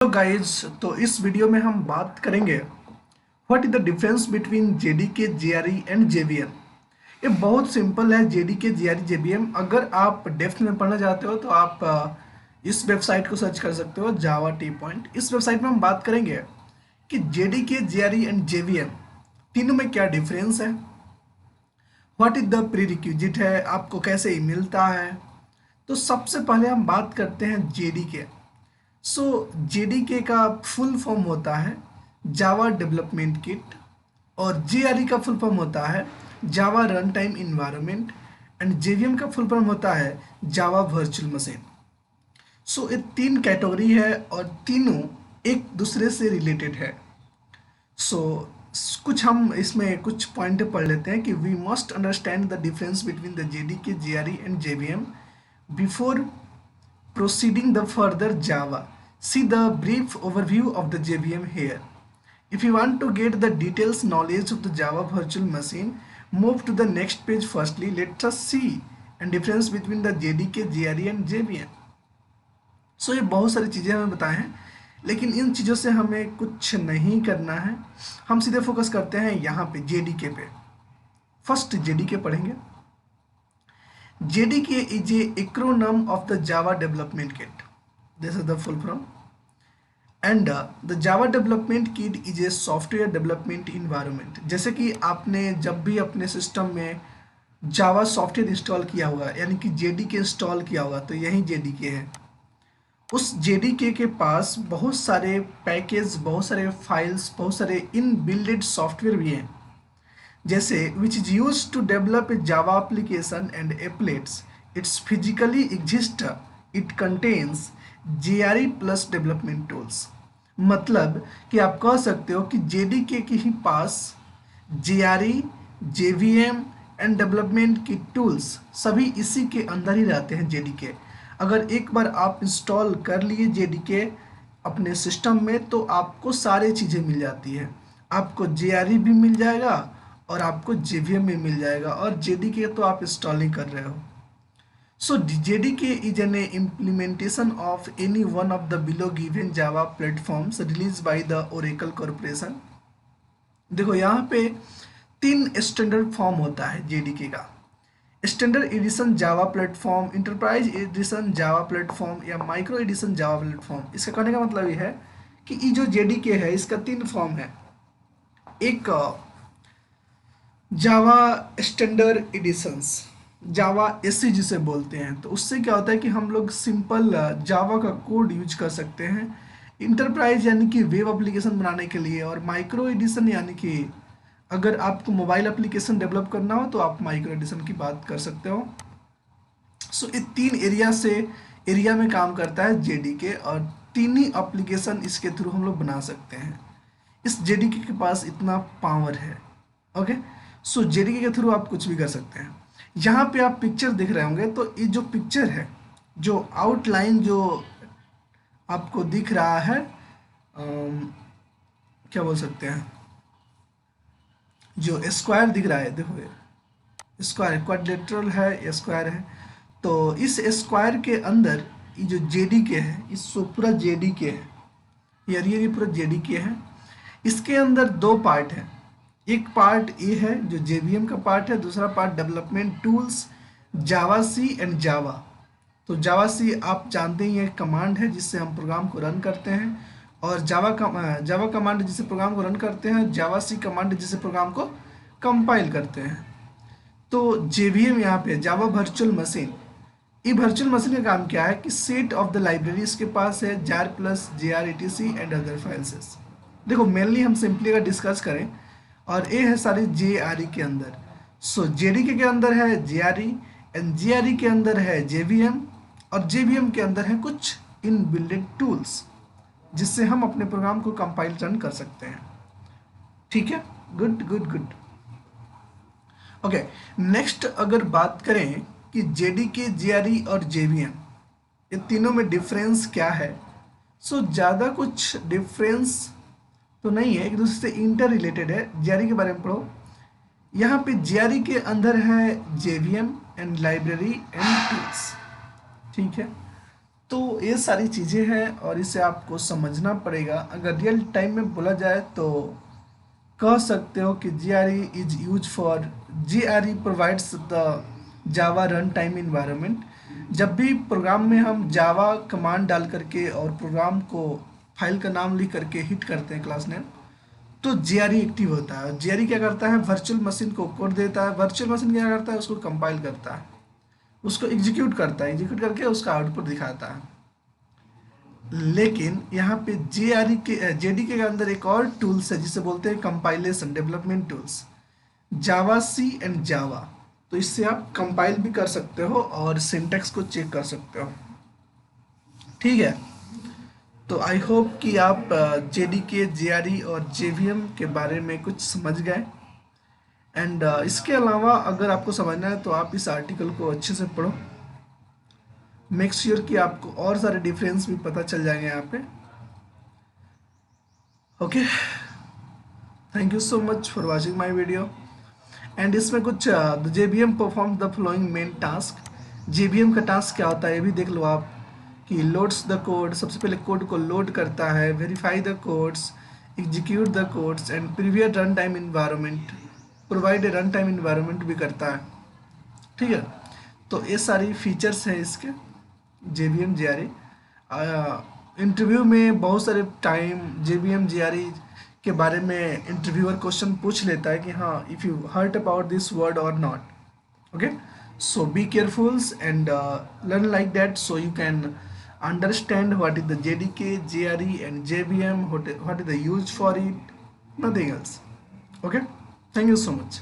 Hello guys, तो इस video में हम बात करेंगे what is the difference between JDK, JRE and JVM. ये बहुत सिंपल है। जेडीके, जेआरई, जेवीएम अगर आप डेप्थ में पढ़ना चाहते हो तो आप इस वेबसाइट को सर्च कर सकते हो, जावा टी पॉइंट। इस वेबसाइट में हम बात करेंगे कि जेडीके, जेआरई एंड जेवीएम तीनों में क्या डिफरेंस है, what is the pre requisite है, आपको कैसे ही मिलता है। तो सबसे पहले हम बात करते हैं जेडीके। सो जेडीके का फुल फॉर्म होता है जावा डेवलपमेंट किट, और जेआरई का फुल फॉर्म होता है Java run time environment, and JVM का फुल फॉर्म होता है जावा वर्चुअल मशीन। सो ये तीन कैटेगरी है और तीनों एक दूसरे से रिलेटेड है। सो कुछ हम इसमें कुछ पॉइंट पढ़ लेते हैं कि we must understand the difference between the JDK, JRE and JVM before proceeding the further Java. See the brief overview of the JVM here. If you want to get the details knowledge of the Java virtual machine, move to the next page. Firstly, let us see and difference between the JDK, JRE and JVM. So ये बहुत सारी चीज़ें हमें बताएं हैं, लेकिन इन चीज़ों से हमें कुछ नहीं करना है। हम सीधे फोकस करते हैं यहाँ पे JDK पे। फर्स्ट JDK पढ़ेंगे। JDK is a acronym of the Java Development Kit. This is the full form. And the Java Development Kit is a software development environment. जैसे कि आपने जब भी अपने सिस्टम में जावा सॉफ्टवेयर इंस्टॉल किया होगा, यानी कि JDK इंस्टॉल किया होगा, तो यही JDK है। उस JDK के पास बहुत सारे पैकेज, बहुत सारे फाइल्स, बहुत सारे इनबिल्टेड सॉफ्टवेयर भी हैं, जैसे which is used to develop a Java application and applets. It's physically exist. It contains JRE plus development tools. मतलब कि आप कह सकते हो कि JDK के ही पास JRE, JVM एंड डेवलपमेंट की टूल्स सभी इसी के अंदर ही रहते हैं JDK। अगर एक बार आप इंस्टॉल कर लिए JDK अपने सिस्टम में तो आपको सारी चीज़ें मिल जाती है। आपको JRE भी मिल जाएगा और आपको JVM में मिल जाएगा, और JDK तो आप इंस्टॉल नहीं कर रहे हो। सो JDK is an implementation of any one of the below given Java platforms release by the Oracle corporation. देखो यहाँ पे 3 स्टैंडर्ड फॉर्म होता है JDK का। Standard edition Java platform, enterprise edition Java platform या माइक्रो एडिशन जावा प्लेटफॉर्म। इसका कहने का मतलब ये है कि ये जो JDK है इसका 3 फॉर्म है। एक जावा स्टैंडर्ड एडिशंस, जावा एससी जिसे बोलते हैं, तो उससे क्या होता है कि हम लोग सिंपल जावा का कोड यूज कर सकते हैं इंटरप्राइज यानी कि वेब एप्लीकेशन बनाने के लिए, और माइक्रो एडिशन यानी कि अगर आपको मोबाइल एप्लीकेशन डेवलप करना हो तो आप माइक्रो एडिशन की बात कर सकते हो। सो ये 3 एरिया में काम करता है JDK, और 3 ही एप्लीकेशन इसके थ्रू हम लोग बना सकते हैं। इस JDK के पास इतना पावर है। ओके, सो JDK के थ्रू आप कुछ भी कर सकते हैं। यहाँ पे आप पिक्चर देख रहे होंगे, तो ये जो पिक्चर है, जो आउटलाइन जो आपको दिख रहा है, क्या बोल सकते हैं, जो स्क्वायर दिख रहा है, देखो स्क्वायर, क्वाड्रिलेटरल है, स्क्वायर है। तो इस स्क्वायर के अंदर ये जो JDK है, इस पूरा JDK है, ये पूरा JDK है। इसके अंदर 2 पार्ट हैं। एक पार्ट ये है जो JVM का पार्ट है, दूसरा part development tools Java C and Java. तो जावा सी आप जानते ही एक कमांड है जिससे हम प्रोग्राम को रन करते हैं, और जावा कमांड जिससे प्रोग्राम को रन करते हैं, जावा सी कमांड जिससे प्रोग्राम को कंपाइल करते हैं। तो JVM यहाँ पे जावा वर्चुअल मशीन। ये वर्चुअल मशीन का काम क्या है कि सेट ऑफ द लाइब्रेरीज के पास है jar plus JR etc and other files. देखो मेनली हम सिंपली अगर डिस्कस करें, और ये है सारी JRE के अंदर। सो JDK के अंदर है JRE, एंड JRE के अंदर है JVM, और JVM के अंदर है कुछ इनबिल्टेड टूल्स जिससे हम अपने प्रोग्राम को कंपाइल रन कर सकते हैं। ठीक है, good good good. Okay, next अगर बात करें कि JDK, JRE और JVM ये तीनों में डिफरेंस क्या है, सो ज़्यादा कुछ डिफरेंस तो नहीं है, एक दूसरे से इंटर रिलेटेड है। JRE के बारे में पढ़ो। यहाँ पे JRE के अंदर है JVM and library and tools. ठीक है, तो ये सारी चीज़ें हैं और इसे आपको समझना पड़ेगा। अगर रियल टाइम में बोला जाए तो कह सकते हो कि GRE is use for, GRE provides the Java run time environment. जब भी प्रोग्राम में हम जावा कमांड डाल करके और प्रोग्राम को फाइल का नाम लिख करके हिट करते हैं क्लास नेम, तो GRE एक्टिव होता है। GRE क्या करता है, वर्चुअल मशीन को कोड देता है, वर्चुअल मशीन क्या करता है, उसको कंपाइल करता है, उसको एग्जीक्यूट करता है, एग्जीक्यूट करके उसका आउटपुट दिखाता है। लेकिन यहाँ पे JRE के JDK के अंदर एक और टूल्स है जिसे बोलते हैं compilation development tools, Java C and Java. तो इससे आप कंपाइल भी कर सकते हो और सिंटैक्स को चेक कर सकते हो। ठीक है, तो आई होप कि आप JDK, JRE और JVM के बारे में कुछ समझ गए। एंड इसके अलावा अगर आपको समझना है तो आप इस आर्टिकल को अच्छे से पढ़ो। मेक श्योर कि आपको और सारे डिफरेंस भी पता चल जाएंगे यहाँ पे। Okay, thank you so much for watching my video. And इसमें कुछ the JVM perform the following main task. JVM का टास्क क्या होता है ये भी देख लो आप, कि लोड्स द कोड, सबसे पहले कोड को लोड करता है, verify the codes, execute the codes and praevia run time environment, provide a run time environment भी करता है। ठीक है, तो ये सारी फीचर्स हैं इसके JVM JRE। इंटरव्यू में बहुत सारे टाइम JVM JRE के बारे में इंटरव्यूअर क्वेश्चन पूछ लेता है कि हाँ, if you heard about this word or not. Okay, so be careful and learn like that so you can understand what is the JDK, JRE and JVM, what is the use for it, nothing else. Okay, thank you so much.